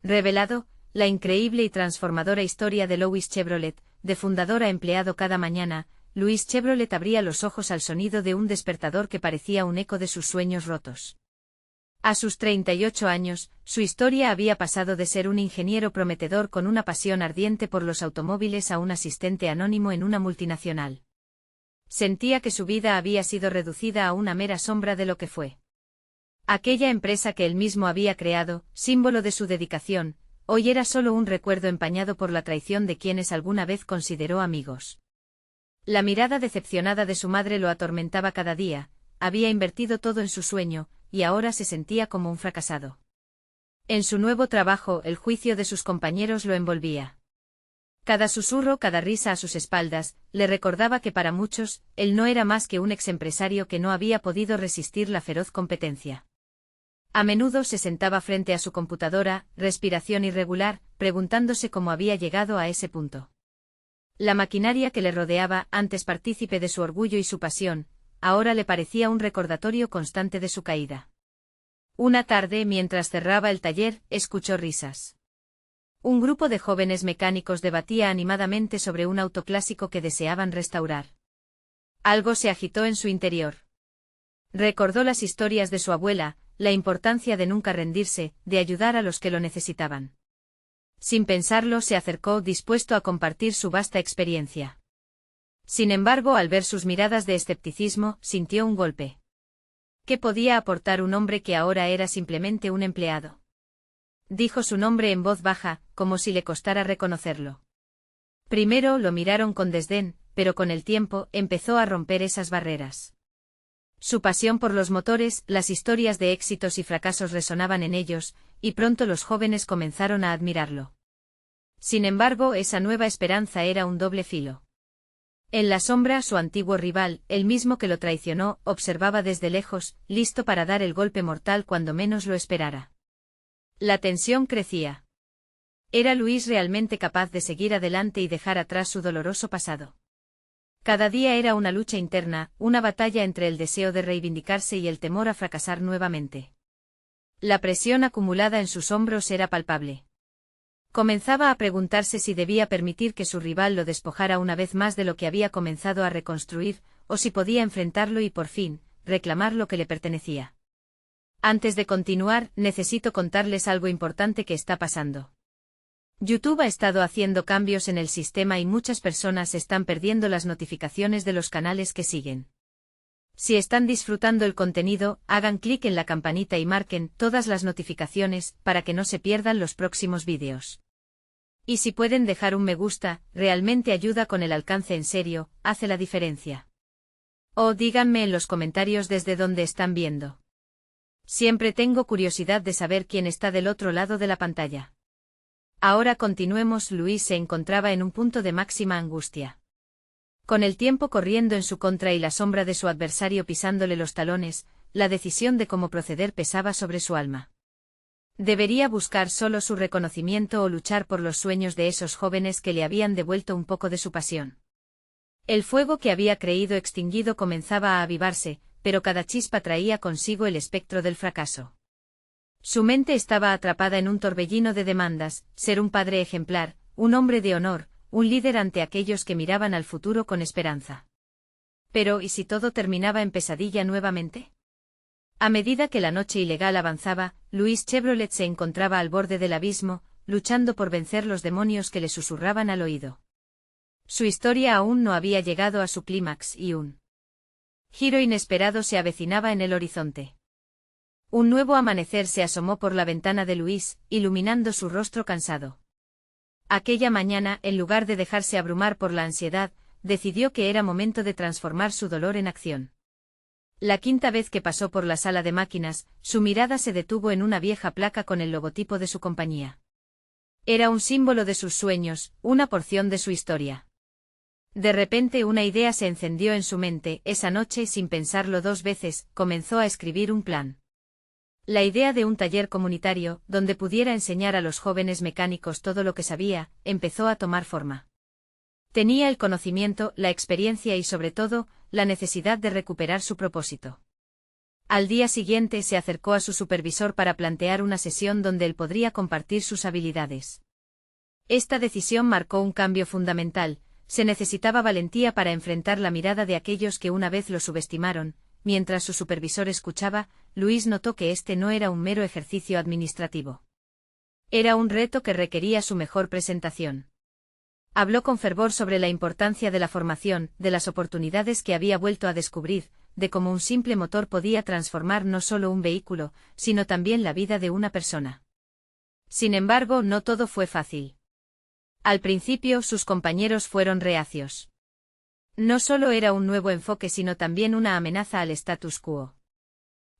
Revelado, la increíble y transformadora historia de Louis Chevrolet, de fundador a empleado cada mañana, Louis Chevrolet abría los ojos al sonido de un despertador que parecía un eco de sus sueños rotos. A sus 38 años, su historia había pasado de ser un ingeniero prometedor con una pasión ardiente por los automóviles a un asistente anónimo en una multinacional. Sentía que su vida había sido reducida a una mera sombra de lo que fue. Aquella empresa que él mismo había creado, símbolo de su dedicación, hoy era solo un recuerdo empañado por la traición de quienes alguna vez consideró amigos. La mirada decepcionada de su madre lo atormentaba cada día, había invertido todo en su sueño, y ahora se sentía como un fracasado. En su nuevo trabajo, el juicio de sus compañeros lo envolvía. Cada susurro, cada risa a sus espaldas, le recordaba que para muchos, él no era más que un exempresario que no había podido resistir la feroz competencia. A menudo se sentaba frente a su computadora, respiración irregular, preguntándose cómo había llegado a ese punto. La maquinaria que le rodeaba, antes partícipe de su orgullo y su pasión, ahora le parecía un recordatorio constante de su caída. Una tarde, mientras cerraba el taller, escuchó risas. Un grupo de jóvenes mecánicos debatía animadamente sobre un auto clásico que deseaban restaurar. Algo se agitó en su interior. Recordó las historias de su abuela, la importancia de nunca rendirse, de ayudar a los que lo necesitaban. Sin pensarlo, se acercó dispuesto a compartir su vasta experiencia. Sin embargo, al ver sus miradas de escepticismo, sintió un golpe. ¿Qué podía aportar un hombre que ahora era simplemente un empleado? Dijo su nombre en voz baja, como si le costara reconocerlo. Primero lo miraron con desdén, pero con el tiempo empezó a romper esas barreras. Su pasión por los motores, las historias de éxitos y fracasos resonaban en ellos, y pronto los jóvenes comenzaron a admirarlo. Sin embargo, esa nueva esperanza era un doble filo. En la sombra, su antiguo rival, el mismo que lo traicionó, observaba desde lejos, listo para dar el golpe mortal cuando menos lo esperara. La tensión crecía. ¿Era Luis realmente capaz de seguir adelante y dejar atrás su doloroso pasado? Cada día era una lucha interna, una batalla entre el deseo de reivindicarse y el temor a fracasar nuevamente. La presión acumulada en sus hombros era palpable. Comenzaba a preguntarse si debía permitir que su rival lo despojara una vez más de lo que había comenzado a reconstruir, o si podía enfrentarlo y por fin, reclamar lo que le pertenecía. Antes de continuar, necesito contarles algo importante que está pasando. YouTube ha estado haciendo cambios en el sistema y muchas personas están perdiendo las notificaciones de los canales que siguen. Si están disfrutando el contenido, hagan clic en la campanita y marquen todas las notificaciones para que no se pierdan los próximos vídeos. Y si pueden dejar un me gusta, realmente ayuda con el alcance en serio, hace la diferencia. O díganme en los comentarios desde dónde están viendo. Siempre tengo curiosidad de saber quién está del otro lado de la pantalla. Ahora continuemos. Luis se encontraba en un punto de máxima angustia. Con el tiempo corriendo en su contra y la sombra de su adversario pisándole los talones, la decisión de cómo proceder pesaba sobre su alma. ¿Debería buscar solo su reconocimiento o luchar por los sueños de esos jóvenes que le habían devuelto un poco de su pasión? El fuego que había creído extinguido comenzaba a avivarse, pero cada chispa traía consigo el espectro del fracaso. Su mente estaba atrapada en un torbellino de demandas: ser un padre ejemplar, un hombre de honor, un líder ante aquellos que miraban al futuro con esperanza. Pero ¿y si todo terminaba en pesadilla nuevamente? A medida que la noche ilegal avanzaba, Louis Chevrolet se encontraba al borde del abismo, luchando por vencer los demonios que le susurraban al oído. Su historia aún no había llegado a su clímax y un giro inesperado se avecinaba en el horizonte. Un nuevo amanecer se asomó por la ventana de Luis, iluminando su rostro cansado. Aquella mañana, en lugar de dejarse abrumar por la ansiedad, decidió que era momento de transformar su dolor en acción. La quinta vez que pasó por la sala de máquinas, su mirada se detuvo en una vieja placa con el logotipo de su compañía. Era un símbolo de sus sueños, una porción de su historia. De repente una idea se encendió en su mente. Esa noche, sin pensarlo dos veces, comenzó a escribir un plan. La idea de un taller comunitario, donde pudiera enseñar a los jóvenes mecánicos todo lo que sabía, empezó a tomar forma. Tenía el conocimiento, la experiencia y sobre todo, la necesidad de recuperar su propósito. Al día siguiente se acercó a su supervisor para plantear una sesión donde él podría compartir sus habilidades. Esta decisión marcó un cambio fundamental. Se necesitaba valentía para enfrentar la mirada de aquellos que una vez lo subestimaron. Mientras su supervisor escuchaba, Luis notó que este no era un mero ejercicio administrativo. Era un reto que requería su mejor presentación. Habló con fervor sobre la importancia de la formación, de las oportunidades que había vuelto a descubrir, de cómo un simple motor podía transformar no solo un vehículo, sino también la vida de una persona. Sin embargo, no todo fue fácil. Al principio, sus compañeros fueron reacios. No solo era un nuevo enfoque, sino también una amenaza al status quo.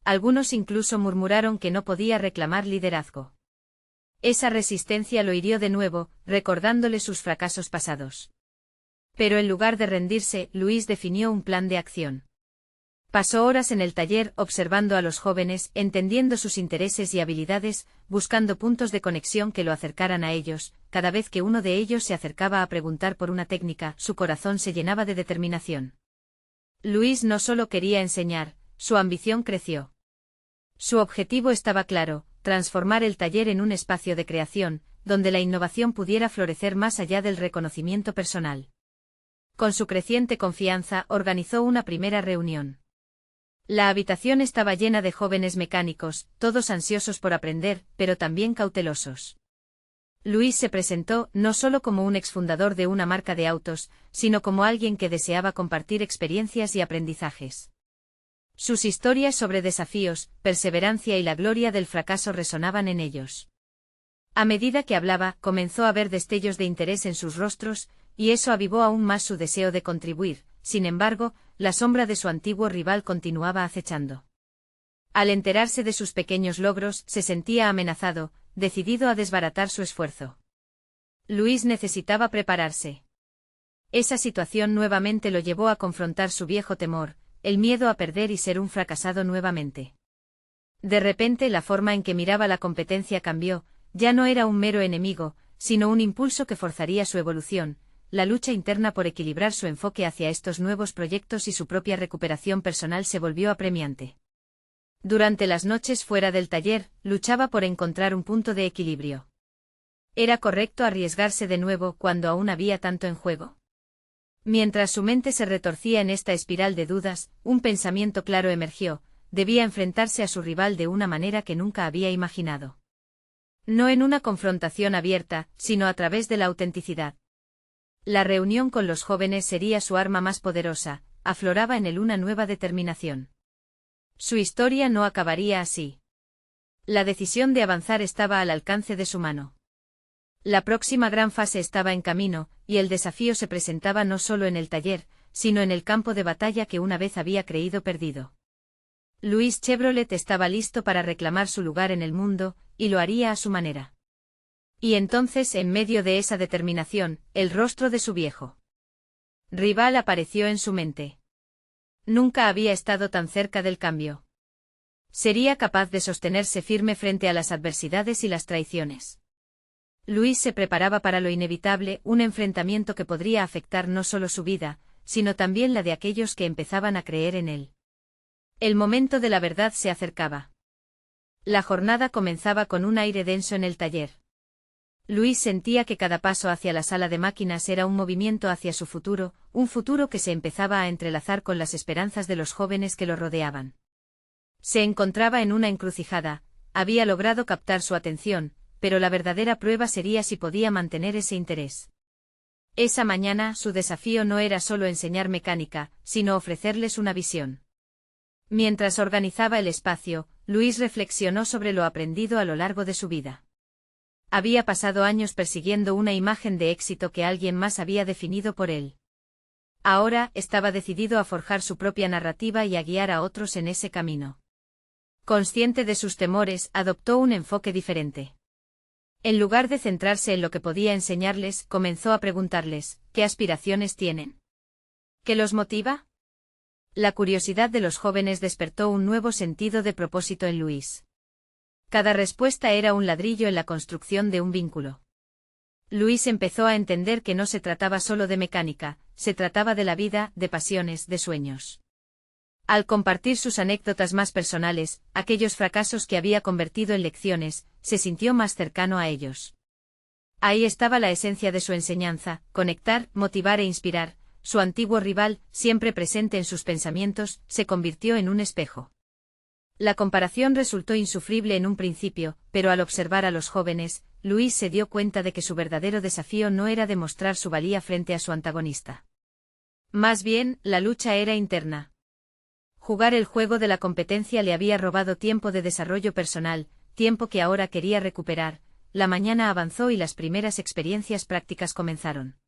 Algunos incluso murmuraron que no podía reclamar liderazgo. Esa resistencia lo hirió de nuevo, recordándole sus fracasos pasados. Pero en lugar de rendirse, Luis definió un plan de acción. Pasó horas en el taller observando a los jóvenes, entendiendo sus intereses y habilidades, buscando puntos de conexión que lo acercaran a ellos. Cada vez que uno de ellos se acercaba a preguntar por una técnica, su corazón se llenaba de determinación. Luis no solo quería enseñar, su ambición creció. Su objetivo estaba claro: transformar el taller en un espacio de creación, donde la innovación pudiera florecer más allá del reconocimiento personal. Con su creciente confianza, organizó una primera reunión. La habitación estaba llena de jóvenes mecánicos, todos ansiosos por aprender, pero también cautelosos. Luis se presentó no solo como un exfundador de una marca de autos, sino como alguien que deseaba compartir experiencias y aprendizajes. Sus historias sobre desafíos, perseverancia y la gloria del fracaso resonaban en ellos. A medida que hablaba, comenzó a ver destellos de interés en sus rostros, y eso avivó aún más su deseo de contribuir. Sin embargo, la sombra de su antiguo rival continuaba acechando. Al enterarse de sus pequeños logros, se sentía amenazado, decidido a desbaratar su esfuerzo. Luis necesitaba prepararse. Esa situación nuevamente lo llevó a confrontar su viejo temor, el miedo a perder y ser un fracasado nuevamente. De repente la forma en que miraba la competencia cambió, ya no era un mero enemigo, sino un impulso que forzaría su evolución. La lucha interna por equilibrar su enfoque hacia estos nuevos proyectos y su propia recuperación personal se volvió apremiante. Durante las noches fuera del taller, luchaba por encontrar un punto de equilibrio. ¿Era correcto arriesgarse de nuevo cuando aún había tanto en juego? Mientras su mente se retorcía en esta espiral de dudas, un pensamiento claro emergió: debía enfrentarse a su rival de una manera que nunca había imaginado. No en una confrontación abierta, sino a través de la autenticidad. La reunión con los jóvenes sería su arma más poderosa, afloraba en él una nueva determinación. Su historia no acabaría así. La decisión de avanzar estaba al alcance de su mano. La próxima gran fase estaba en camino, y el desafío se presentaba no solo en el taller, sino en el campo de batalla que una vez había creído perdido. Luis Chevrolet estaba listo para reclamar su lugar en el mundo, y lo haría a su manera. Y entonces, en medio de esa determinación, el rostro de su viejo rival apareció en su mente. Nunca había estado tan cerca del cambio. Sería capaz de sostenerse firme frente a las adversidades y las traiciones. Luis se preparaba para lo inevitable, un enfrentamiento que podría afectar no solo su vida, sino también la de aquellos que empezaban a creer en él. El momento de la verdad se acercaba. La jornada comenzaba con un aire denso en el taller. Luis sentía que cada paso hacia la sala de máquinas era un movimiento hacia su futuro, un futuro que se empezaba a entrelazar con las esperanzas de los jóvenes que lo rodeaban. Se encontraba en una encrucijada, había logrado captar su atención, pero la verdadera prueba sería si podía mantener ese interés. Esa mañana, su desafío no era solo enseñar mecánica, sino ofrecerles una visión. Mientras organizaba el espacio, Luis reflexionó sobre lo aprendido a lo largo de su vida. Había pasado años persiguiendo una imagen de éxito que alguien más había definido por él. Ahora, estaba decidido a forjar su propia narrativa y a guiar a otros en ese camino. Consciente de sus temores, adoptó un enfoque diferente. En lugar de centrarse en lo que podía enseñarles, comenzó a preguntarles: ¿qué aspiraciones tienen? ¿Qué los motiva? La curiosidad de los jóvenes despertó un nuevo sentido de propósito en Luis. Cada respuesta era un ladrillo en la construcción de un vínculo. Luis empezó a entender que no se trataba solo de mecánica, se trataba de la vida, de pasiones, de sueños. Al compartir sus anécdotas más personales, aquellos fracasos que había convertido en lecciones, se sintió más cercano a ellos. Ahí estaba la esencia de su enseñanza: conectar, motivar e inspirar. Su antiguo rival, siempre presente en sus pensamientos, se convirtió en un espejo. La comparación resultó insufrible en un principio, pero al observar a los jóvenes, Luis se dio cuenta de que su verdadero desafío no era demostrar su valía frente a su antagonista. Más bien, la lucha era interna. Jugar el juego de la competencia le había robado tiempo de desarrollo personal, tiempo que ahora quería recuperar. La mañana avanzó y las primeras experiencias prácticas comenzaron.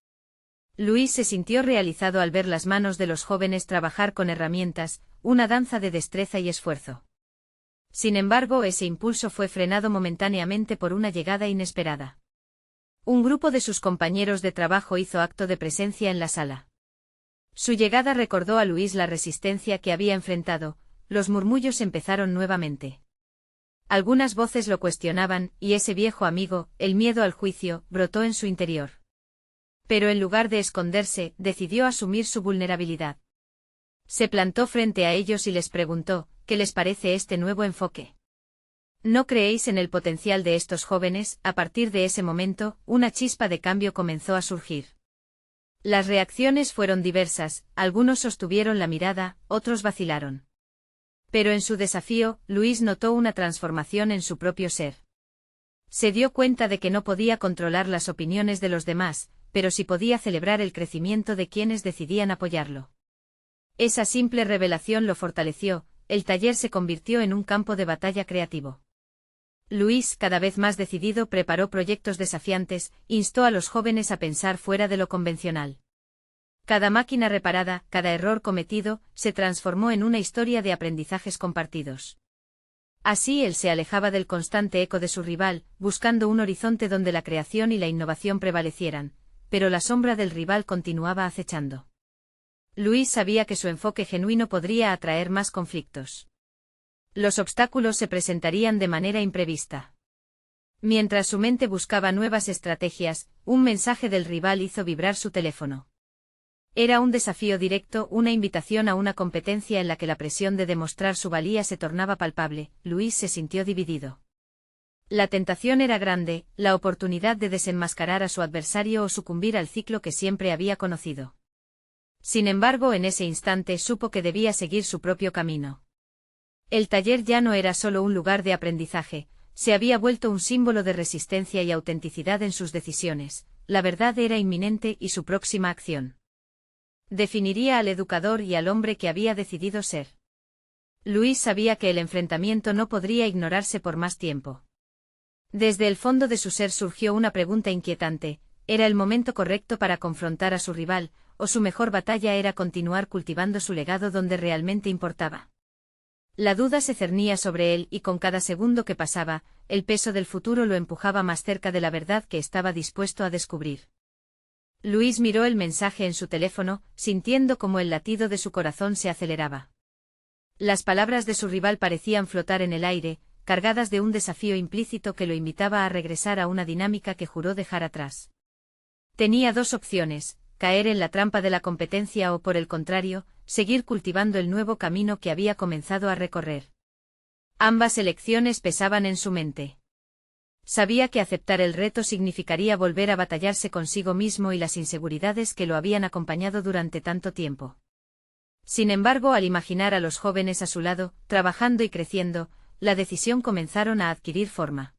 Luis se sintió realizado al ver las manos de los jóvenes trabajar con herramientas, una danza de destreza y esfuerzo. Sin embargo, ese impulso fue frenado momentáneamente por una llegada inesperada. Un grupo de sus compañeros de trabajo hizo acto de presencia en la sala. Su llegada recordó a Luis la resistencia que había enfrentado. Los murmullos empezaron nuevamente. Algunas voces lo cuestionaban, y ese viejo amigo, el miedo al juicio, brotó en su interior. Pero en lugar de esconderse, decidió asumir su vulnerabilidad. Se plantó frente a ellos y les preguntó: ¿qué les parece este nuevo enfoque? ¿No creéis en el potencial de estos jóvenes? A partir de ese momento, una chispa de cambio comenzó a surgir. Las reacciones fueron diversas, algunos sostuvieron la mirada, otros vacilaron. Pero en su desafío, Luis notó una transformación en su propio ser. Se dio cuenta de que no podía controlar las opiniones de los demás, pero sí podía celebrar el crecimiento de quienes decidían apoyarlo. Esa simple revelación lo fortaleció. El taller se convirtió en un campo de batalla creativo. Luis, cada vez más decidido, preparó proyectos desafiantes, instó a los jóvenes a pensar fuera de lo convencional. Cada máquina reparada, cada error cometido, se transformó en una historia de aprendizajes compartidos. Así él se alejaba del constante eco de su rival, buscando un horizonte donde la creación y la innovación prevalecieran, pero la sombra del rival continuaba acechando. Luis sabía que su enfoque genuino podría atraer más conflictos. Los obstáculos se presentarían de manera imprevista. Mientras su mente buscaba nuevas estrategias, un mensaje del rival hizo vibrar su teléfono. Era un desafío directo, una invitación a una competencia en la que la presión de demostrar su valía se tornaba palpable. Luis se sintió dividido. La tentación era grande, la oportunidad de desenmascarar a su adversario o sucumbir al ciclo que siempre había conocido. Sin embargo, en ese instante supo que debía seguir su propio camino. El taller ya no era solo un lugar de aprendizaje, se había vuelto un símbolo de resistencia y autenticidad en sus decisiones. La verdad era inminente y su próxima acción definiría al educador y al hombre que había decidido ser. Luis sabía que el enfrentamiento no podría ignorarse por más tiempo. Desde el fondo de su ser surgió una pregunta inquietante: ¿era el momento correcto para confrontar a su rival, o su mejor batalla era continuar cultivando su legado donde realmente importaba? La duda se cernía sobre él y con cada segundo que pasaba, el peso del futuro lo empujaba más cerca de la verdad que estaba dispuesto a descubrir. Luis miró el mensaje en su teléfono, sintiendo cómo el latido de su corazón se aceleraba. Las palabras de su rival parecían flotar en el aire, cargadas de un desafío implícito que lo invitaba a regresar a una dinámica que juró dejar atrás. Tenía dos opciones: caer en la trampa de la competencia o, por el contrario, seguir cultivando el nuevo camino que había comenzado a recorrer. Ambas elecciones pesaban en su mente. Sabía que aceptar el reto significaría volver a batallarse consigo mismo y las inseguridades que lo habían acompañado durante tanto tiempo. Sin embargo, al imaginar a los jóvenes a su lado, trabajando y creciendo, la decisión comenzaron a adquirir forma.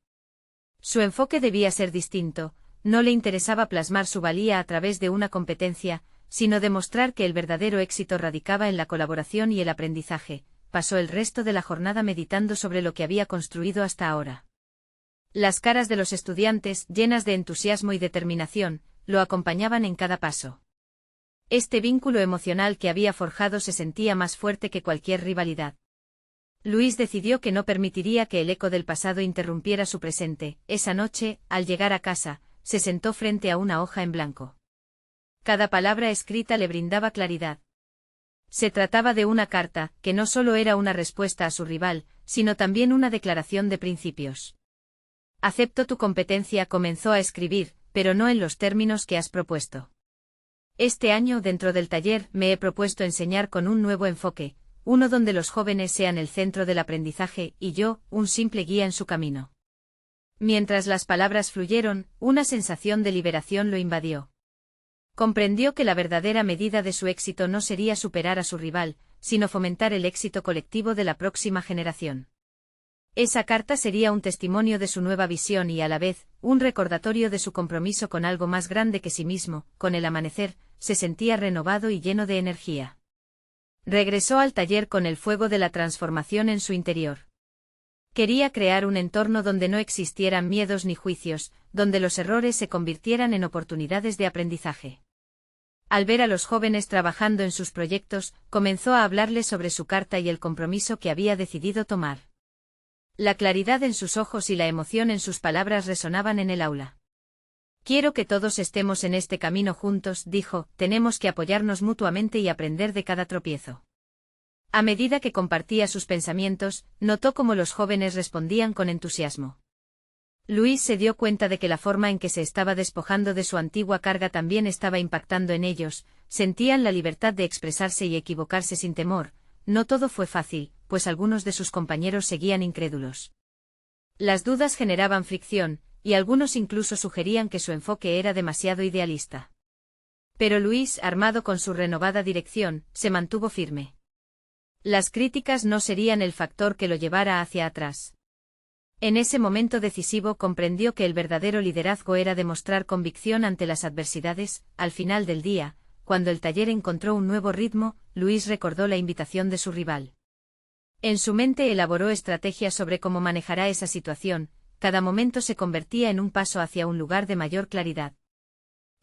Su enfoque debía ser distinto. No le interesaba plasmar su valía a través de una competencia, sino demostrar que el verdadero éxito radicaba en la colaboración y el aprendizaje. Pasó el resto de la jornada meditando sobre lo que había construido hasta ahora. Las caras de los estudiantes, llenas de entusiasmo y determinación, lo acompañaban en cada paso. Este vínculo emocional que había forjado se sentía más fuerte que cualquier rivalidad. Luis decidió que no permitiría que el eco del pasado interrumpiera su presente. Esa noche, al llegar a casa, se sentó frente a una hoja en blanco. Cada palabra escrita le brindaba claridad. Se trataba de una carta, que no solo era una respuesta a su rival, sino también una declaración de principios. Acepto tu competencia, comenzó a escribir, pero no en los términos que has propuesto. Este año, dentro del taller, me he propuesto enseñar con un nuevo enfoque, uno donde los jóvenes sean el centro del aprendizaje y yo, un simple guía en su camino. Mientras las palabras fluyeron, una sensación de liberación lo invadió. Comprendió que la verdadera medida de su éxito no sería superar a su rival, sino fomentar el éxito colectivo de la próxima generación. Esa carta sería un testimonio de su nueva visión y a la vez, un recordatorio de su compromiso con algo más grande que sí mismo. Con el amanecer, se sentía renovado y lleno de energía. Regresó al taller con el fuego de la transformación en su interior. Quería crear un entorno donde no existieran miedos ni juicios, donde los errores se convirtieran en oportunidades de aprendizaje. Al ver a los jóvenes trabajando en sus proyectos, comenzó a hablarles sobre su carta y el compromiso que había decidido tomar. La claridad en sus ojos y la emoción en sus palabras resonaban en el aula. Quiero que todos estemos en este camino juntos, dijo, tenemos que apoyarnos mutuamente y aprender de cada tropiezo. A medida que compartía sus pensamientos, notó cómo los jóvenes respondían con entusiasmo. Luis se dio cuenta de que la forma en que se estaba despojando de su antigua carga también estaba impactando en ellos, sentían la libertad de expresarse y equivocarse sin temor. No todo fue fácil, pues algunos de sus compañeros seguían incrédulos. Las dudas generaban fricción, y algunos incluso sugerían que su enfoque era demasiado idealista. Pero Luis, armado con su renovada dirección, se mantuvo firme. Las críticas no serían el factor que lo llevara hacia atrás. En ese momento decisivo comprendió que el verdadero liderazgo era demostrar convicción ante las adversidades. Al final del día, cuando el taller encontró un nuevo ritmo, Luis recordó la invitación de su rival. En su mente elaboró estrategias sobre cómo manejará esa situación, cada momento se convertía en un paso hacia un lugar de mayor claridad.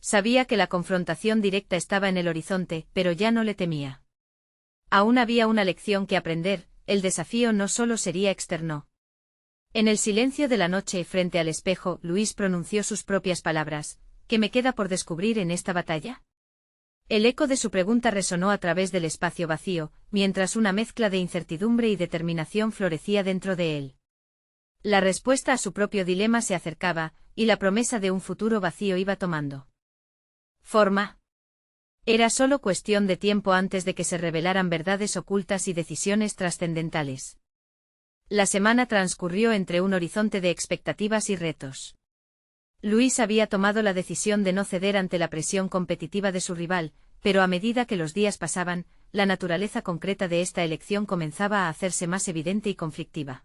Sabía que la confrontación directa estaba en el horizonte, pero ya no le temía. Aún había una lección que aprender, el desafío no solo sería externo. En el silencio de la noche frente al espejo, Luis pronunció sus propias palabras, ¿qué me queda por descubrir en esta batalla? El eco de su pregunta resonó a través del espacio vacío, mientras una mezcla de incertidumbre y determinación florecía dentro de él. La respuesta a su propio dilema se acercaba, y la promesa de un futuro vacío iba tomando forma. Era solo cuestión de tiempo antes de que se revelaran verdades ocultas y decisiones trascendentales. La semana transcurrió entre un horizonte de expectativas y retos. Luis había tomado la decisión de no ceder ante la presión competitiva de su rival, pero a medida que los días pasaban, la naturaleza concreta de esta elección comenzaba a hacerse más evidente y conflictiva.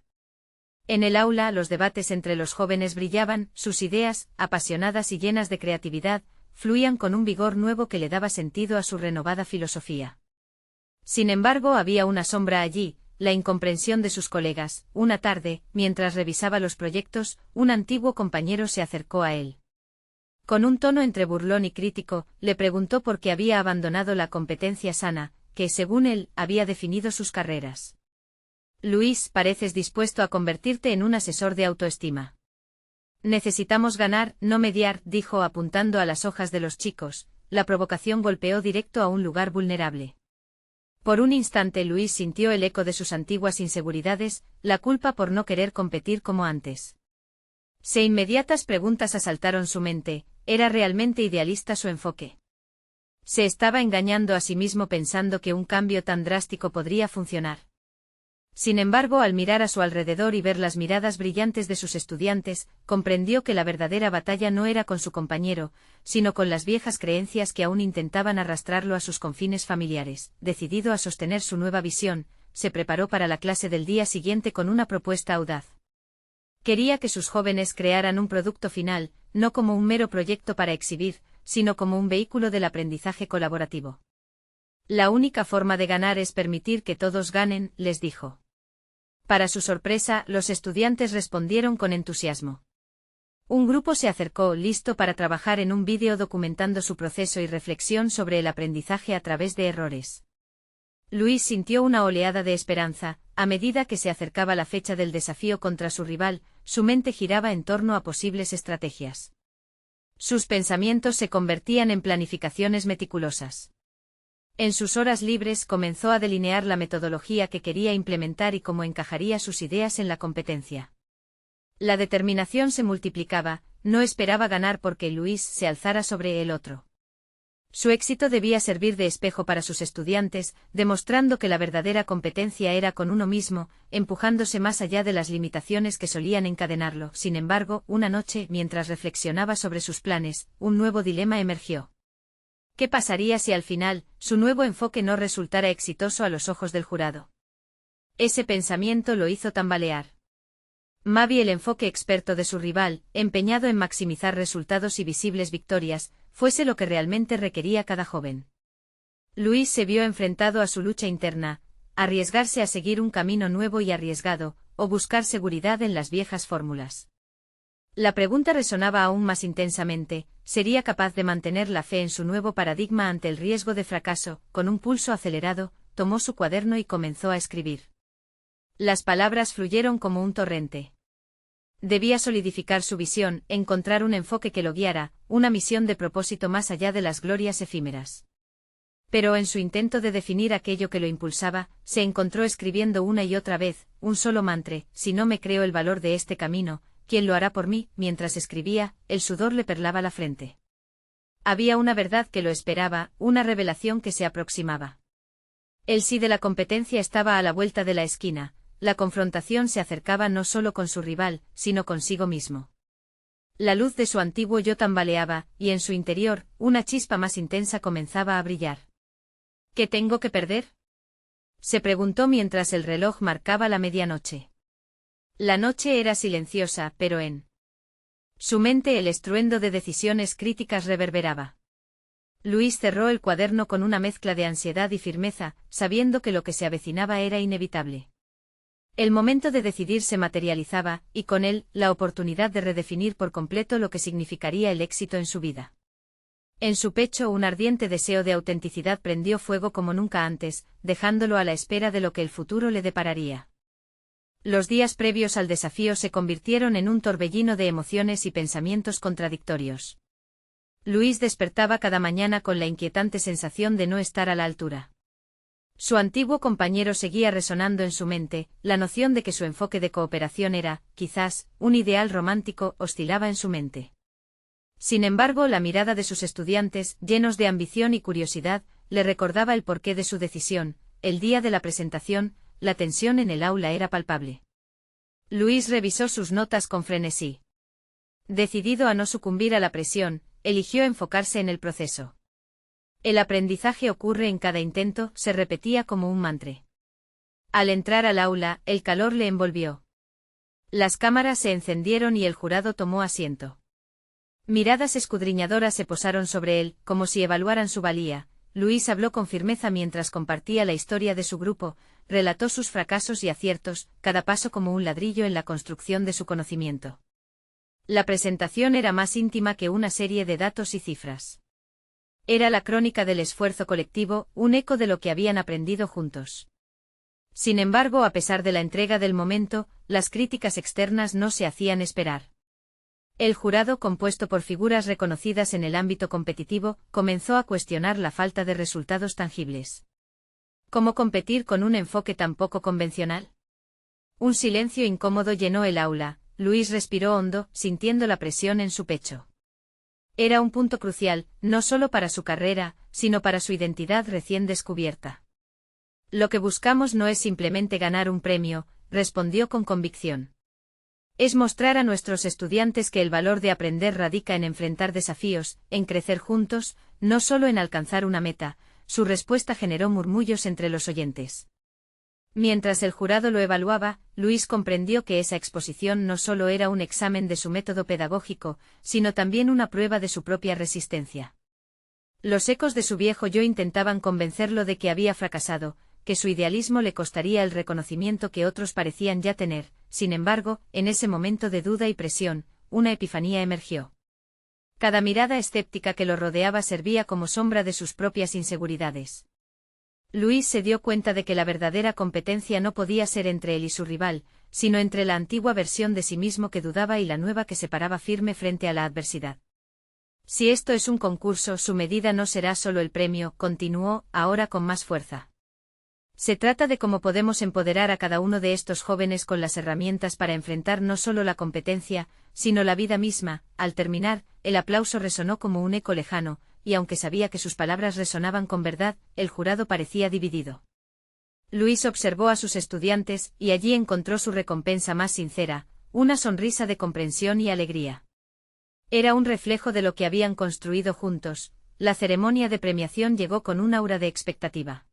En el aula, los debates entre los jóvenes brillaban, sus ideas, apasionadas y llenas de creatividad, fluían con un vigor nuevo que le daba sentido a su renovada filosofía. Sin embargo, había una sombra allí, la incomprensión de sus colegas. Una tarde, mientras revisaba los proyectos, un antiguo compañero se acercó a él. Con un tono entre burlón y crítico, le preguntó por qué había abandonado la competencia sana, que, según él, había definido sus carreras. Luis, pareces dispuesto a convertirte en un asesor de autoestima. Necesitamos ganar, no mediar, dijo apuntando a las hojas de los chicos. La provocación golpeó directo a un lugar vulnerable. Por un instante Luis sintió el eco de sus antiguas inseguridades, la culpa por no querer competir como antes. Inmediatas preguntas asaltaron su mente, ¿era realmente idealista su enfoque? ¿Se estaba engañando a sí mismo pensando que un cambio tan drástico podría funcionar? Sin embargo, al mirar a su alrededor y ver las miradas brillantes de sus estudiantes, comprendió que la verdadera batalla no era con su compañero, sino con las viejas creencias que aún intentaban arrastrarlo a sus confines familiares. Decidido a sostener su nueva visión, se preparó para la clase del día siguiente con una propuesta audaz. Quería que sus jóvenes crearan un producto final, no como un mero proyecto para exhibir, sino como un vehículo del aprendizaje colaborativo. La única forma de ganar es permitir que todos ganen, les dijo. Para su sorpresa, los estudiantes respondieron con entusiasmo. Un grupo se acercó, listo para trabajar en un vídeo documentando su proceso y reflexión sobre el aprendizaje a través de errores. Luis sintió una oleada de esperanza. A medida que se acercaba la fecha del desafío contra su rival, su mente giraba en torno a posibles estrategias. Sus pensamientos se convertían en planificaciones meticulosas. En sus horas libres comenzó a delinear la metodología que quería implementar y cómo encajaría sus ideas en la competencia. La determinación se multiplicaba, no esperaba ganar porque Luis se alzara sobre el otro. Su éxito debía servir de espejo para sus estudiantes, demostrando que la verdadera competencia era con uno mismo, empujándose más allá de las limitaciones que solían encadenarlo. Sin embargo, una noche, mientras reflexionaba sobre sus planes, un nuevo dilema emergió. ¿Qué pasaría si al final, su nuevo enfoque no resultara exitoso a los ojos del jurado? Ese pensamiento lo hizo tambalear. Mavi, el enfoque experto de su rival, empeñado en maximizar resultados y visibles victorias, fuese lo que realmente requería cada joven. Luis se vio enfrentado a su lucha interna, arriesgarse a seguir un camino nuevo y arriesgado, o buscar seguridad en las viejas fórmulas. La pregunta resonaba aún más intensamente: ¿sería capaz de mantener la fe en su nuevo paradigma ante el riesgo de fracaso? Con un pulso acelerado, tomó su cuaderno y comenzó a escribir. Las palabras fluyeron como un torrente. Debía solidificar su visión, encontrar un enfoque que lo guiara, una misión de propósito más allá de las glorias efímeras. Pero en su intento de definir aquello que lo impulsaba, se encontró escribiendo una y otra vez, un solo mantra: si no me creo el valor de este camino, ¿quién lo hará por mí? Mientras escribía, el sudor le perlaba la frente. Había una verdad que lo esperaba, una revelación que se aproximaba. El sí de la competencia estaba a la vuelta de la esquina. La confrontación se acercaba no solo con su rival, sino consigo mismo. La luz de su antiguo yo tambaleaba, y en su interior, una chispa más intensa comenzaba a brillar. ¿Qué tengo que perder?, se preguntó mientras el reloj marcaba la medianoche. La noche era silenciosa, pero en su mente el estruendo de decisiones críticas reverberaba. Luis cerró el cuaderno con una mezcla de ansiedad y firmeza, sabiendo que lo que se avecinaba era inevitable. El momento de decidir se materializaba, y con él, la oportunidad de redefinir por completo lo que significaría el éxito en su vida. En su pecho un ardiente deseo de autenticidad prendió fuego como nunca antes, dejándolo a la espera de lo que el futuro le depararía. Los días previos al desafío se convirtieron en un torbellino de emociones y pensamientos contradictorios. Luis despertaba cada mañana con la inquietante sensación de no estar a la altura. Su antiguo compañero seguía resonando en su mente, la noción de que su enfoque de cooperación era, quizás, un ideal romántico, oscilaba en su mente. Sin embargo, la mirada de sus estudiantes, llenos de ambición y curiosidad, le recordaba el porqué de su decisión. El día de la presentación, la tensión en el aula era palpable. Luis revisó sus notas con frenesí. Decidido a no sucumbir a la presión, eligió enfocarse en el proceso. El aprendizaje ocurre en cada intento, se repetía como un mantra. Al entrar al aula, el calor le envolvió. Las cámaras se encendieron y el jurado tomó asiento. Miradas escudriñadoras se posaron sobre él, como si evaluaran su valía. Luis habló con firmeza mientras compartía la historia de su grupo, relató sus fracasos y aciertos, cada paso como un ladrillo en la construcción de su conocimiento. La presentación era más íntima que una serie de datos y cifras. Era la crónica del esfuerzo colectivo, un eco de lo que habían aprendido juntos. Sin embargo, a pesar de la entrega del momento, las críticas externas no se hacían esperar. El jurado, compuesto por figuras reconocidas en el ámbito competitivo, comenzó a cuestionar la falta de resultados tangibles. ¿Cómo competir con un enfoque tan poco convencional? Un silencio incómodo llenó el aula. Luis respiró hondo, sintiendo la presión en su pecho. Era un punto crucial, no solo para su carrera, sino para su identidad recién descubierta. Lo que buscamos no es simplemente ganar un premio, respondió con convicción. Es mostrar a nuestros estudiantes que el valor de aprender radica en enfrentar desafíos, en crecer juntos, no solo en alcanzar una meta. Su respuesta generó murmullos entre los oyentes. Mientras el jurado lo evaluaba, Luis comprendió que esa exposición no solo era un examen de su método pedagógico, sino también una prueba de su propia resistencia. Los ecos de su viejo yo intentaban convencerlo de que había fracasado, que su idealismo le costaría el reconocimiento que otros parecían ya tener. Sin embargo, en ese momento de duda y presión, una epifanía emergió. Cada mirada escéptica que lo rodeaba servía como sombra de sus propias inseguridades. Luis se dio cuenta de que la verdadera competencia no podía ser entre él y su rival, sino entre la antigua versión de sí mismo que dudaba y la nueva que se paraba firme frente a la adversidad. Si esto es un concurso, su medida no será solo el premio, continuó, ahora con más fuerza. Se trata de cómo podemos empoderar a cada uno de estos jóvenes con las herramientas para enfrentar no solo la competencia, sino la vida misma. Al terminar, el aplauso resonó como un eco lejano, y aunque sabía que sus palabras resonaban con verdad, el jurado parecía dividido. Luis observó a sus estudiantes, y allí encontró su recompensa más sincera, una sonrisa de comprensión y alegría. Era un reflejo de lo que habían construido juntos. La ceremonia de premiación llegó con un aura de expectativa.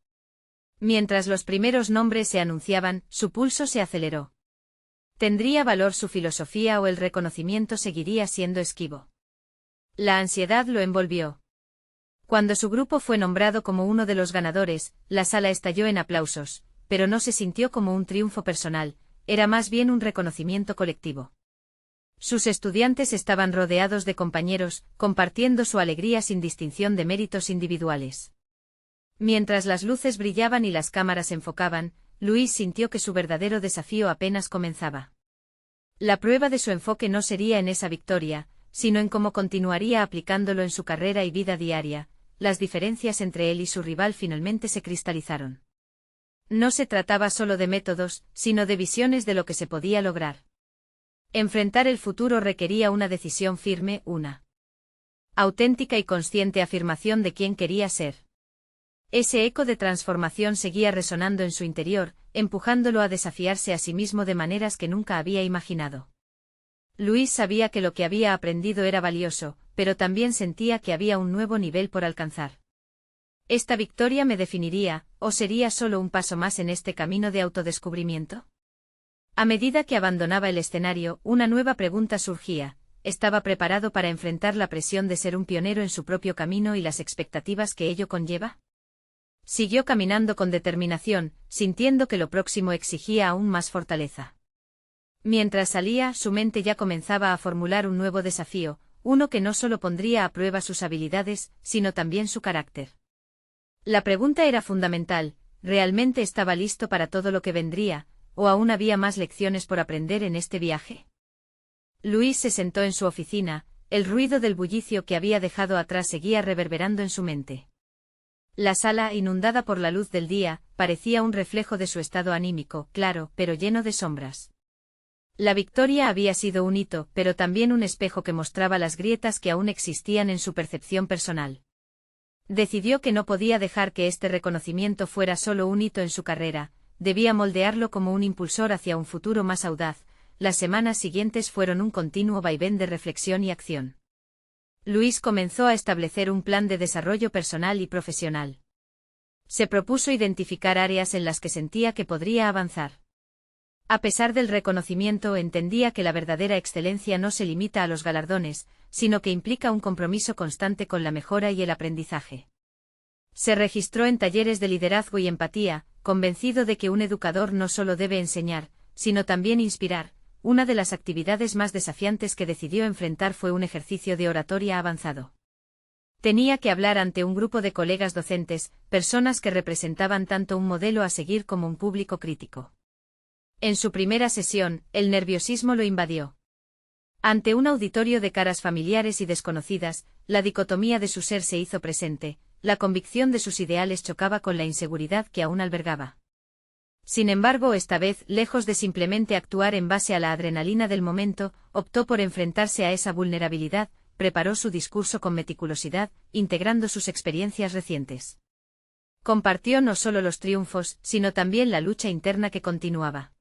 Mientras los primeros nombres se anunciaban, su pulso se aceleró. ¿Tendría valor su filosofía o el reconocimiento seguiría siendo esquivo? La ansiedad lo envolvió. Cuando su grupo fue nombrado como uno de los ganadores, la sala estalló en aplausos, pero no se sintió como un triunfo personal, era más bien un reconocimiento colectivo. Sus estudiantes estaban rodeados de compañeros, compartiendo su alegría sin distinción de méritos individuales. Mientras las luces brillaban y las cámaras enfocaban, Luis sintió que su verdadero desafío apenas comenzaba. La prueba de su enfoque no sería en esa victoria, sino en cómo continuaría aplicándolo en su carrera y vida diaria. Las diferencias entre él y su rival finalmente se cristalizaron. No se trataba solo de métodos, sino de visiones de lo que se podía lograr. Enfrentar el futuro requería una decisión firme, una auténtica y consciente afirmación de quién quería ser. Ese eco de transformación seguía resonando en su interior, empujándolo a desafiarse a sí mismo de maneras que nunca había imaginado. Luis sabía que lo que había aprendido era valioso, pero también sentía que había un nuevo nivel por alcanzar. ¿Esta victoria me definiría, o sería solo un paso más en este camino de autodescubrimiento? A medida que abandonaba el escenario, una nueva pregunta surgía. ¿Estaba preparado para enfrentar la presión de ser un pionero en su propio camino y las expectativas que ello conlleva? Siguió caminando con determinación, sintiendo que lo próximo exigía aún más fortaleza. Mientras salía, su mente ya comenzaba a formular un nuevo desafío, uno que no solo pondría a prueba sus habilidades, sino también su carácter. La pregunta era fundamental: ¿realmente estaba listo para todo lo que vendría, o aún había más lecciones por aprender en este viaje? Luis se sentó en su oficina, el ruido del bullicio que había dejado atrás seguía reverberando en su mente. La sala, inundada por la luz del día, parecía un reflejo de su estado anímico, claro, pero lleno de sombras. La victoria había sido un hito, pero también un espejo que mostraba las grietas que aún existían en su percepción personal. Decidió que no podía dejar que este reconocimiento fuera solo un hito en su carrera, debía moldearlo como un impulsor hacia un futuro más audaz. Las semanas siguientes fueron un continuo vaivén de reflexión y acción. Luis comenzó a establecer un plan de desarrollo personal y profesional. Se propuso identificar áreas en las que sentía que podría avanzar. A pesar del reconocimiento, entendía que la verdadera excelencia no se limita a los galardones, sino que implica un compromiso constante con la mejora y el aprendizaje. Se registró en talleres de liderazgo y empatía, convencido de que un educador no solo debe enseñar, sino también inspirar. Una de las actividades más desafiantes que decidió enfrentar fue un ejercicio de oratoria avanzado. Tenía que hablar ante un grupo de colegas docentes, personas que representaban tanto un modelo a seguir como un público crítico. En su primera sesión, el nerviosismo lo invadió. Ante un auditorio de caras familiares y desconocidas, la dicotomía de su ser se hizo presente, la convicción de sus ideales chocaba con la inseguridad que aún albergaba. Sin embargo, esta vez, lejos de simplemente actuar en base a la adrenalina del momento, optó por enfrentarse a esa vulnerabilidad, preparó su discurso con meticulosidad, integrando sus experiencias recientes. Compartió no solo los triunfos, sino también la lucha interna que continuaba.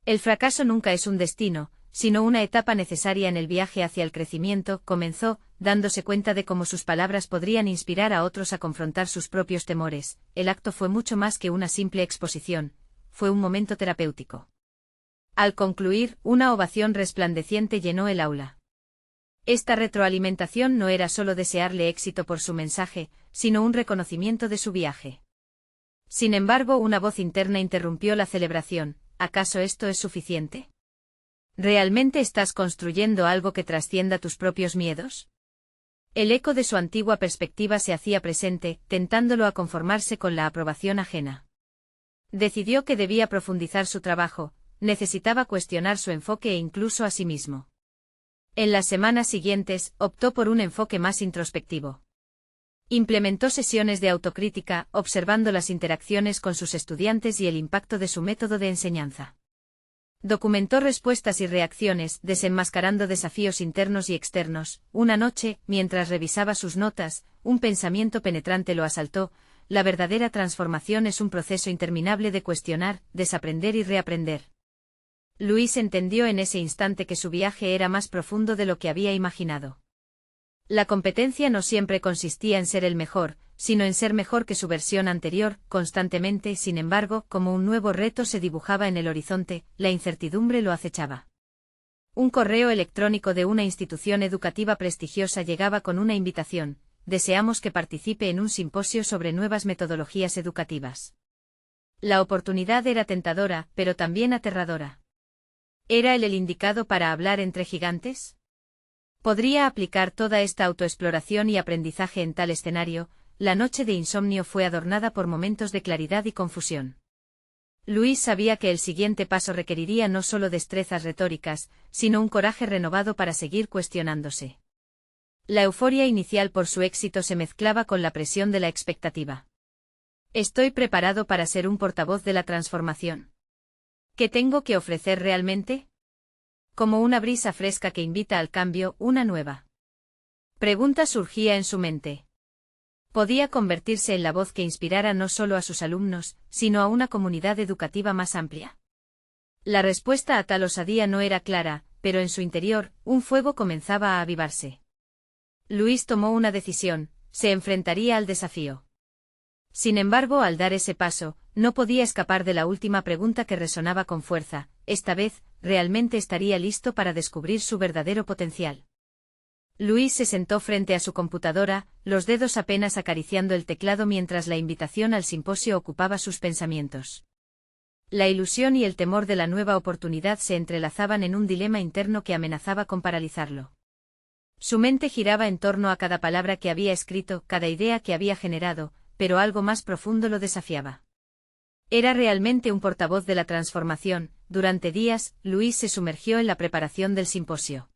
El fracaso nunca es un destino, sino una etapa necesaria en el viaje hacia el crecimiento, comenzó, dándose cuenta de cómo sus palabras podrían inspirar a otros a confrontar sus propios temores. El acto fue mucho más que una simple exposición, fue un momento terapéutico. Al concluir, una ovación resplandeciente llenó el aula. Esta retroalimentación no era solo desearle éxito por su mensaje, sino un reconocimiento de su viaje. Sin embargo, una voz interna interrumpió la celebración. ¿Acaso esto es suficiente? ¿Realmente estás construyendo algo que trascienda tus propios miedos? El eco de su antigua perspectiva se hacía presente, tentándolo a conformarse con la aprobación ajena. Decidió que debía profundizar su trabajo, necesitaba cuestionar su enfoque e incluso a sí mismo. En las semanas siguientes, optó por un enfoque más introspectivo. Implementó sesiones de autocrítica, observando las interacciones con sus estudiantes y el impacto de su método de enseñanza. Documentó respuestas y reacciones, desenmascarando desafíos internos y externos. Una noche, mientras revisaba sus notas, un pensamiento penetrante lo asaltó: la verdadera transformación es un proceso interminable de cuestionar, desaprender y reaprender. Luis entendió en ese instante que su viaje era más profundo de lo que había imaginado. La competencia no siempre consistía en ser el mejor, sino en ser mejor que su versión anterior. Constantemente, sin embargo, como un nuevo reto se dibujaba en el horizonte, la incertidumbre lo acechaba. Un correo electrónico de una institución educativa prestigiosa llegaba con una invitación: deseamos que participe en un simposio sobre nuevas metodologías educativas. La oportunidad era tentadora, pero también aterradora. ¿Era él el indicado para hablar entre gigantes? ¿Podría aplicar toda esta autoexploración y aprendizaje en tal escenario? La noche de insomnio fue adornada por momentos de claridad y confusión. Luis sabía que el siguiente paso requeriría no solo destrezas retóricas, sino un coraje renovado para seguir cuestionándose. La euforia inicial por su éxito se mezclaba con la presión de la expectativa. ¿Estoy preparado para ser un portavoz de la transformación? ¿Qué tengo que ofrecer realmente? Como una brisa fresca que invita al cambio, una nueva pregunta surgía en su mente. Podía convertirse en la voz que inspirara no solo a sus alumnos, sino a una comunidad educativa más amplia. La respuesta a tal osadía no era clara, pero en su interior, un fuego comenzaba a avivarse. Luis tomó una decisión: se enfrentaría al desafío. Sin embargo, al dar ese paso, no podía escapar de la última pregunta que resonaba con fuerza: esta vez, ¿realmente estaría listo para descubrir su verdadero potencial? Luis se sentó frente a su computadora, los dedos apenas acariciando el teclado mientras la invitación al simposio ocupaba sus pensamientos. La ilusión y el temor de la nueva oportunidad se entrelazaban en un dilema interno que amenazaba con paralizarlo. Su mente giraba en torno a cada palabra que había escrito, cada idea que había generado, pero algo más profundo lo desafiaba. ¿Era realmente un portavoz de la transformación? Durante días, Luis se sumergió en la preparación del simposio.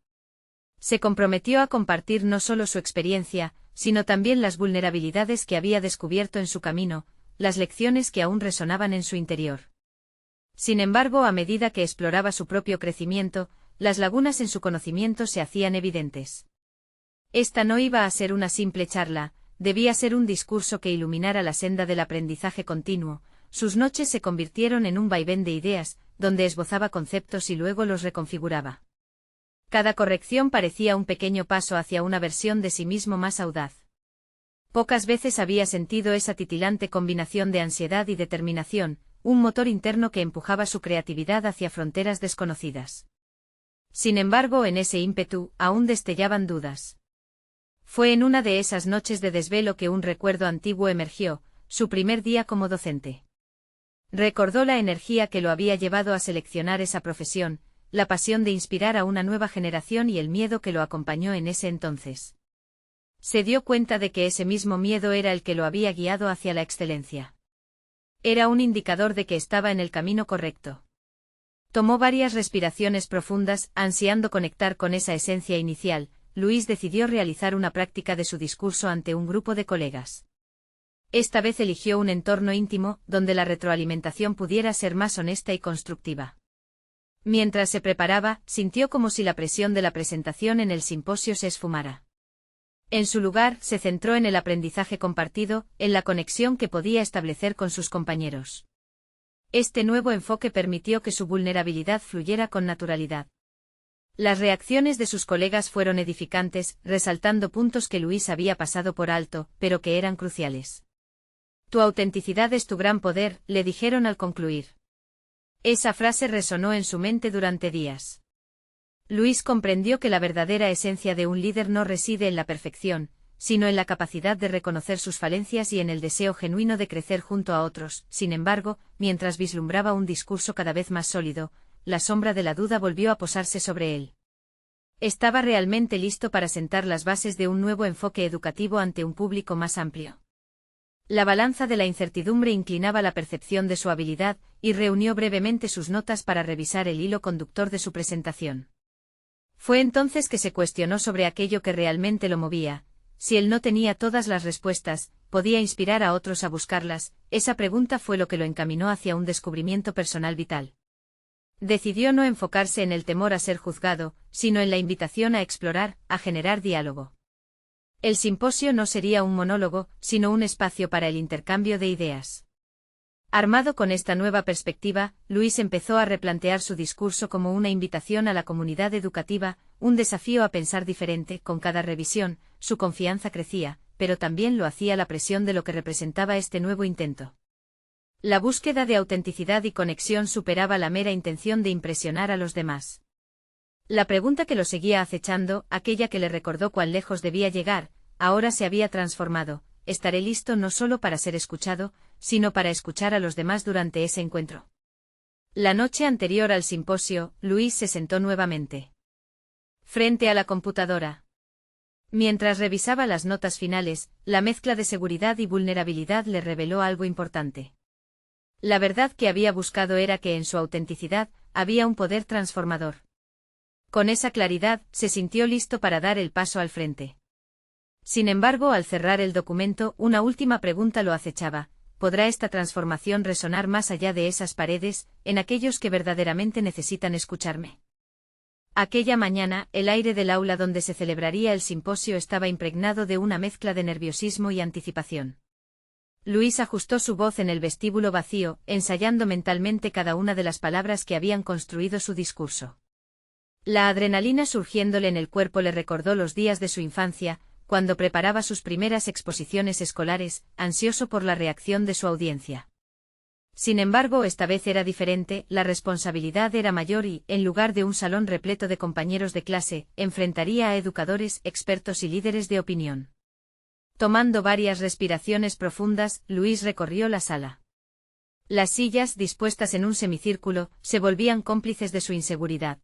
Se comprometió a compartir no solo su experiencia, sino también las vulnerabilidades que había descubierto en su camino, las lecciones que aún resonaban en su interior. Sin embargo, a medida que exploraba su propio crecimiento, las lagunas en su conocimiento se hacían evidentes. Esta no iba a ser una simple charla, debía ser un discurso que iluminara la senda del aprendizaje continuo. Sus noches se convirtieron en un vaivén de ideas, donde esbozaba conceptos y luego los reconfiguraba. Cada corrección parecía un pequeño paso hacia una versión de sí mismo más audaz. Pocas veces había sentido esa titilante combinación de ansiedad y determinación, un motor interno que empujaba su creatividad hacia fronteras desconocidas. Sin embargo, en ese ímpetu, aún destellaban dudas. Fue en una de esas noches de desvelo que un recuerdo antiguo emergió: su primer día como docente. Recordó la energía que lo había llevado a seleccionar esa profesión, la pasión de inspirar a una nueva generación y el miedo que lo acompañó en ese entonces. Se dio cuenta de que ese mismo miedo era el que lo había guiado hacia la excelencia. Era un indicador de que estaba en el camino correcto. Tomó varias respiraciones profundas, ansiando conectar con esa esencia inicial. Luis decidió realizar una práctica de su discurso ante un grupo de colegas. Esta vez eligió un entorno íntimo, donde la retroalimentación pudiera ser más honesta y constructiva. Mientras se preparaba, sintió como si la presión de la presentación en el simposio se esfumara. En su lugar, se centró en el aprendizaje compartido, en la conexión que podía establecer con sus compañeros. Este nuevo enfoque permitió que su vulnerabilidad fluyera con naturalidad. Las reacciones de sus colegas fueron edificantes, resaltando puntos que Luis había pasado por alto, pero que eran cruciales. Tu autenticidad es tu gran poder, le dijeron al concluir. Esa frase resonó en su mente durante días. Luis comprendió que la verdadera esencia de un líder no reside en la perfección, sino en la capacidad de reconocer sus falencias y en el deseo genuino de crecer junto a otros. Sin embargo, mientras vislumbraba un discurso cada vez más sólido, la sombra de la duda volvió a posarse sobre él. ¿Estaba realmente listo para sentar las bases de un nuevo enfoque educativo ante un público más amplio? La balanza de la incertidumbre inclinaba la percepción de su habilidad, y reunió brevemente sus notas para revisar el hilo conductor de su presentación. Fue entonces que se cuestionó sobre aquello que realmente lo movía. Si él no tenía todas las respuestas, ¿podía inspirar a otros a buscarlas? Esa pregunta fue lo que lo encaminó hacia un descubrimiento personal vital. Decidió no enfocarse en el temor a ser juzgado, sino en la invitación a explorar, a generar diálogo. El simposio no sería un monólogo, sino un espacio para el intercambio de ideas. Armado con esta nueva perspectiva, Luis empezó a replantear su discurso como una invitación a la comunidad educativa, un desafío a pensar diferente. Con cada revisión, su confianza crecía, pero también lo hacía la presión de lo que representaba este nuevo intento. La búsqueda de autenticidad y conexión superaba la mera intención de impresionar a los demás. La pregunta que lo seguía acechando, aquella que le recordó cuán lejos debía llegar, ahora se había transformado: ¿estaré listo no solo para ser escuchado, sino para escuchar a los demás durante ese encuentro? La noche anterior al simposio, Luis se sentó nuevamente frente a la computadora. Mientras revisaba las notas finales, la mezcla de seguridad y vulnerabilidad le reveló algo importante. La verdad que había buscado era que en su autenticidad había un poder transformador. Con esa claridad, se sintió listo para dar el paso al frente. Sin embargo, al cerrar el documento, una última pregunta lo acechaba: ¿podrá esta transformación resonar más allá de esas paredes, en aquellos que verdaderamente necesitan escucharme? Aquella mañana, el aire del aula donde se celebraría el simposio estaba impregnado de una mezcla de nerviosismo y anticipación. Luis ajustó su voz en el vestíbulo vacío, ensayando mentalmente cada una de las palabras que habían construido su discurso. La adrenalina surgiéndole en el cuerpo le recordó los días de su infancia, cuando preparaba sus primeras exposiciones escolares, ansioso por la reacción de su audiencia. Sin embargo, esta vez era diferente, la responsabilidad era mayor y, en lugar de un salón repleto de compañeros de clase, enfrentaría a educadores, expertos y líderes de opinión. Tomando varias respiraciones profundas, Luis recorrió la sala. Las sillas, dispuestas en un semicírculo, se volvían cómplices de su inseguridad.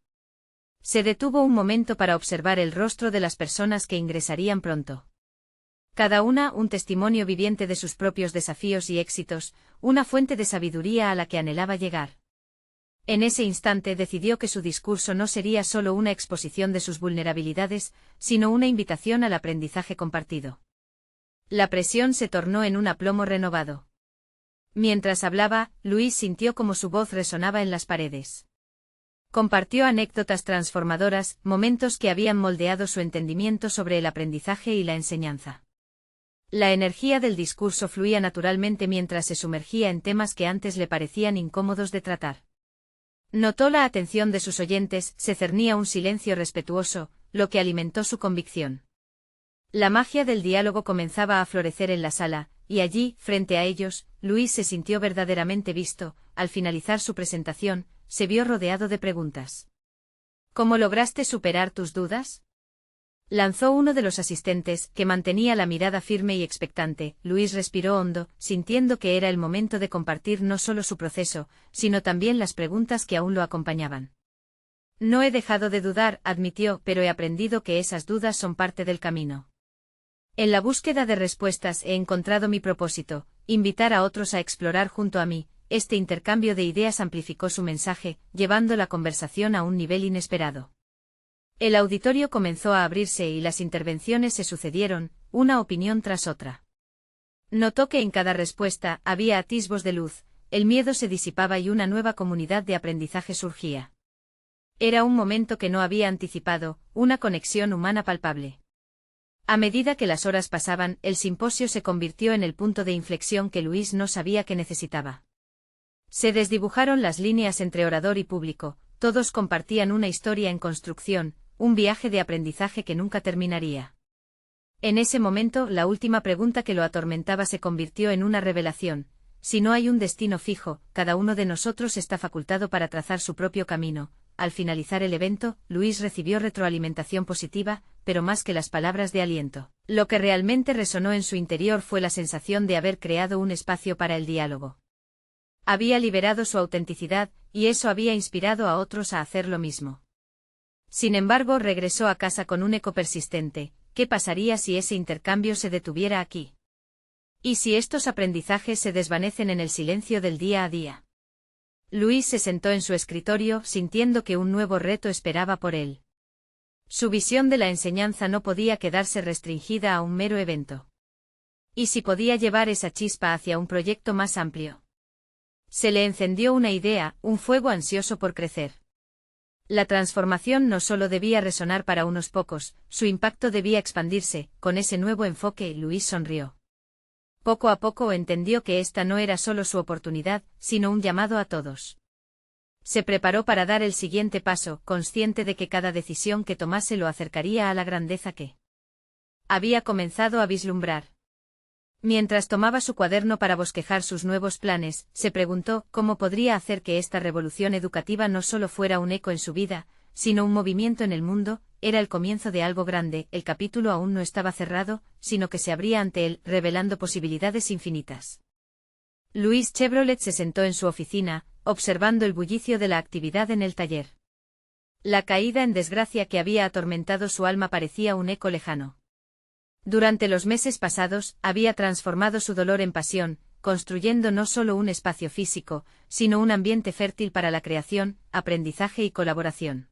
Se detuvo un momento para observar el rostro de las personas que ingresarían pronto. Cada una un testimonio viviente de sus propios desafíos y éxitos, una fuente de sabiduría a la que anhelaba llegar. En ese instante decidió que su discurso no sería solo una exposición de sus vulnerabilidades, sino una invitación al aprendizaje compartido. La presión se tornó en un aplomo renovado. Mientras hablaba, Luis sintió como su voz resonaba en las paredes. Compartió anécdotas transformadoras, momentos que habían moldeado su entendimiento sobre el aprendizaje y la enseñanza. La energía del discurso fluía naturalmente mientras se sumergía en temas que antes le parecían incómodos de tratar. Notó la atención de sus oyentes, se cernía un silencio respetuoso, lo que alimentó su convicción. La magia del diálogo comenzaba a florecer en la sala, y allí, frente a ellos, Luis se sintió verdaderamente visto. Al finalizar su presentación, se vio rodeado de preguntas. ¿Cómo lograste superar tus dudas?, lanzó uno de los asistentes, que mantenía la mirada firme y expectante. Luis respiró hondo, sintiendo que era el momento de compartir no solo su proceso, sino también las preguntas que aún lo acompañaban. No he dejado de dudar, admitió, pero he aprendido que esas dudas son parte del camino. En la búsqueda de respuestas he encontrado mi propósito: invitar a otros a explorar junto a mí. Este intercambio de ideas amplificó su mensaje, llevando la conversación a un nivel inesperado. El auditorio comenzó a abrirse y las intervenciones se sucedieron, una opinión tras otra. Notó que en cada respuesta había atisbos de luz, el miedo se disipaba y una nueva comunidad de aprendizaje surgía. Era un momento que no había anticipado, una conexión humana palpable. A medida que las horas pasaban, el simposio se convirtió en el punto de inflexión que Luis no sabía que necesitaba. Se desdibujaron las líneas entre orador y público, todos compartían una historia en construcción, un viaje de aprendizaje que nunca terminaría. En ese momento, la última pregunta que lo atormentaba se convirtió en una revelación: si no hay un destino fijo, cada uno de nosotros está facultado para trazar su propio camino. Al finalizar el evento, Luis recibió retroalimentación positiva, pero más que las palabras de aliento, lo que realmente resonó en su interior fue la sensación de haber creado un espacio para el diálogo. Había liberado su autenticidad, y eso había inspirado a otros a hacer lo mismo. Sin embargo, regresó a casa con un eco persistente: ¿qué pasaría si ese intercambio se detuviera aquí? ¿Y si estos aprendizajes se desvanecen en el silencio del día a día? Luis se sentó en su escritorio, sintiendo que un nuevo reto esperaba por él. Su visión de la enseñanza no podía quedarse restringida a un mero evento. ¿Y si podía llevar esa chispa hacia un proyecto más amplio? Se le encendió una idea, un fuego ansioso por crecer. La transformación no solo debía resonar para unos pocos, su impacto debía expandirse. Con ese nuevo enfoque, Luis sonrió. Poco a poco entendió que esta no era solo su oportunidad, sino un llamado a todos. Se preparó para dar el siguiente paso, consciente de que cada decisión que tomase lo acercaría a la grandeza que había comenzado a vislumbrar. Mientras tomaba su cuaderno para bosquejar sus nuevos planes, se preguntó cómo podría hacer que esta revolución educativa no solo fuera un eco en su vida, sino un movimiento en el mundo. Era el comienzo de algo grande. El capítulo aún no estaba cerrado, sino que se abría ante él, revelando posibilidades infinitas. Louis Chevrolet se sentó en su oficina, observando el bullicio de la actividad en el taller. La caída en desgracia que había atormentado su alma parecía un eco lejano. Durante los meses pasados, había transformado su dolor en pasión, construyendo no solo un espacio físico, sino un ambiente fértil para la creación, aprendizaje y colaboración.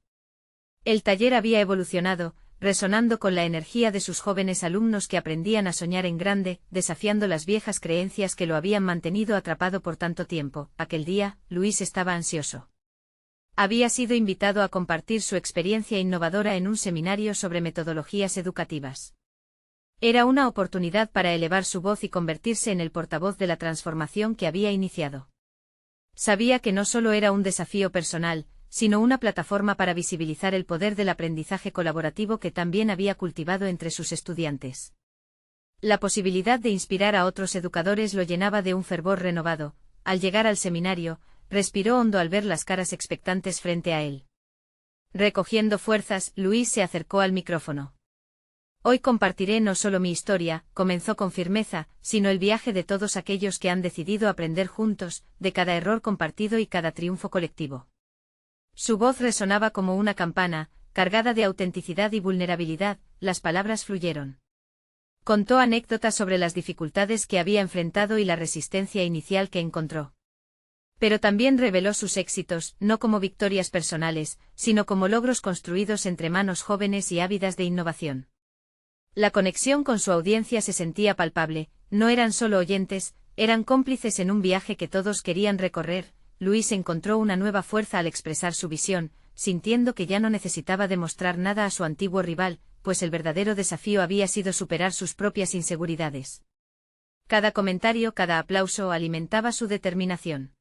El taller había evolucionado, resonando con la energía de sus jóvenes alumnos que aprendían a soñar en grande, desafiando las viejas creencias que lo habían mantenido atrapado por tanto tiempo. Aquel día, Luis estaba ansioso. Había sido invitado a compartir su experiencia innovadora en un seminario sobre metodologías educativas. Era una oportunidad para elevar su voz y convertirse en el portavoz de la transformación que había iniciado. Sabía que no solo era un desafío personal, sino una plataforma para visibilizar el poder del aprendizaje colaborativo que también había cultivado entre sus estudiantes. La posibilidad de inspirar a otros educadores lo llenaba de un fervor renovado. Al llegar al seminario, respiró hondo al ver las caras expectantes frente a él. Recogiendo fuerzas, Luis se acercó al micrófono. Hoy compartiré no solo mi historia, comenzó con firmeza, sino el viaje de todos aquellos que han decidido aprender juntos, de cada error compartido y cada triunfo colectivo. Su voz resonaba como una campana, cargada de autenticidad y vulnerabilidad. Las palabras fluyeron. Contó anécdotas sobre las dificultades que había enfrentado y la resistencia inicial que encontró. Pero también reveló sus éxitos, no como victorias personales, sino como logros construidos entre manos jóvenes y ávidas de innovación. La conexión con su audiencia se sentía palpable. No eran solo oyentes, eran cómplices en un viaje que todos querían recorrer. Luis encontró una nueva fuerza al expresar su visión, sintiendo que ya no necesitaba demostrar nada a su antiguo rival, pues el verdadero desafío había sido superar sus propias inseguridades. Cada comentario, cada aplauso alimentaba su determinación.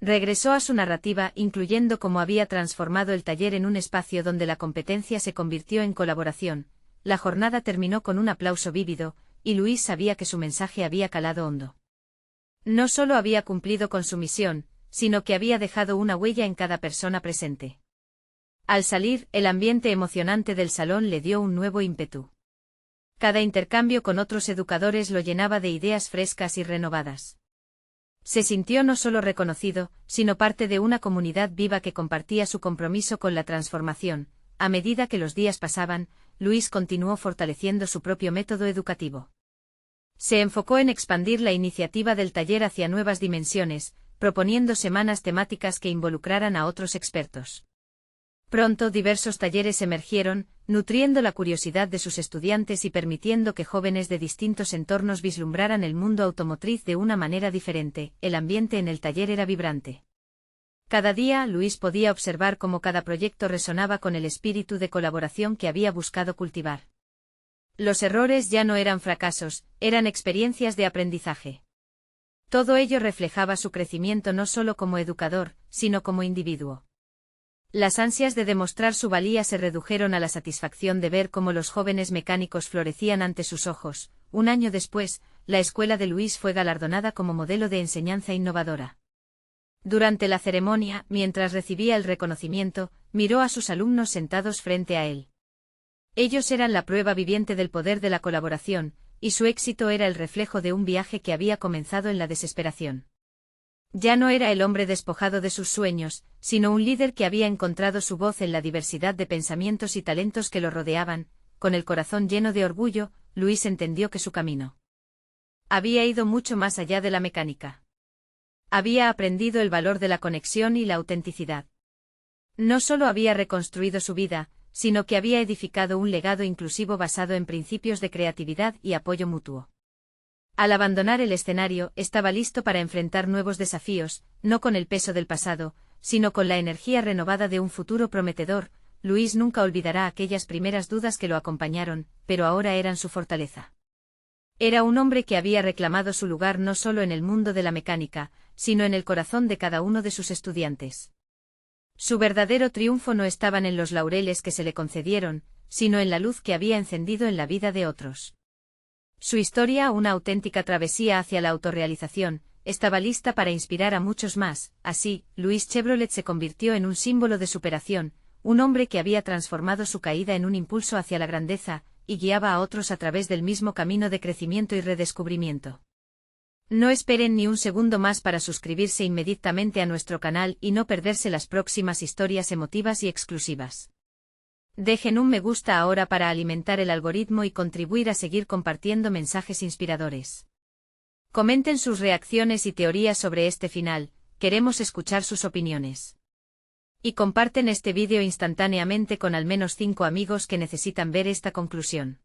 Regresó a su narrativa, incluyendo cómo había transformado el taller en un espacio donde la competencia se convirtió en colaboración. La jornada terminó con un aplauso vívido, y Luis sabía que su mensaje había calado hondo. No solo había cumplido con su misión, sino que había dejado una huella en cada persona presente. Al salir, el ambiente emocionante del salón le dio un nuevo ímpetu. Cada intercambio con otros educadores lo llenaba de ideas frescas y renovadas. Se sintió no solo reconocido, sino parte de una comunidad viva que compartía su compromiso con la transformación. A medida que los días pasaban, Luis continuó fortaleciendo su propio método educativo. Se enfocó en expandir la iniciativa del taller hacia nuevas dimensiones, proponiendo semanas temáticas que involucraran a otros expertos. Pronto diversos talleres emergieron, nutriendo la curiosidad de sus estudiantes y permitiendo que jóvenes de distintos entornos vislumbraran el mundo automotriz de una manera diferente. El ambiente en el taller era vibrante. Cada día, Luis podía observar cómo cada proyecto resonaba con el espíritu de colaboración que había buscado cultivar. Los errores ya no eran fracasos, eran experiencias de aprendizaje. Todo ello reflejaba su crecimiento no solo como educador, sino como individuo. Las ansias de demostrar su valía se redujeron a la satisfacción de ver cómo los jóvenes mecánicos florecían ante sus ojos. Un año después, la escuela de Luis fue galardonada como modelo de enseñanza innovadora. Durante la ceremonia, mientras recibía el reconocimiento, miró a sus alumnos sentados frente a él. Ellos eran la prueba viviente del poder de la colaboración, y su éxito era el reflejo de un viaje que había comenzado en la desesperación. Ya no era el hombre despojado de sus sueños, sino un líder que había encontrado su voz en la diversidad de pensamientos y talentos que lo rodeaban. Con el corazón lleno de orgullo, Luis entendió que su camino había ido mucho más allá de la mecánica. Había aprendido el valor de la conexión y la autenticidad. No solo había reconstruido su vida, sino que había edificado un legado inclusivo basado en principios de creatividad y apoyo mutuo. Al abandonar el escenario, estaba listo para enfrentar nuevos desafíos, no con el peso del pasado, sino con la energía renovada de un futuro prometedor. Louis nunca olvidará aquellas primeras dudas que lo acompañaron, pero ahora eran su fortaleza. Era un hombre que había reclamado su lugar no solo en el mundo de la mecánica, sino en el corazón de cada uno de sus estudiantes. Su verdadero triunfo no estaba en los laureles que se le concedieron, sino en la luz que había encendido en la vida de otros. Su historia, una auténtica travesía hacia la autorrealización, estaba lista para inspirar a muchos más. Así, Louis Chevrolet se convirtió en un símbolo de superación, un hombre que había transformado su caída en un impulso hacia la grandeza, y guiaba a otros a través del mismo camino de crecimiento y redescubrimiento. No esperen ni un segundo más para suscribirse inmediatamente a nuestro canal y no perderse las próximas historias emotivas y exclusivas. Dejen un me gusta ahora para alimentar el algoritmo y contribuir a seguir compartiendo mensajes inspiradores. Comenten sus reacciones y teorías sobre este final, queremos escuchar sus opiniones. Y comparten este vídeo instantáneamente con al menos 5 amigos que necesitan ver esta conclusión.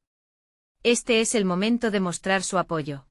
Este es el momento de mostrar su apoyo.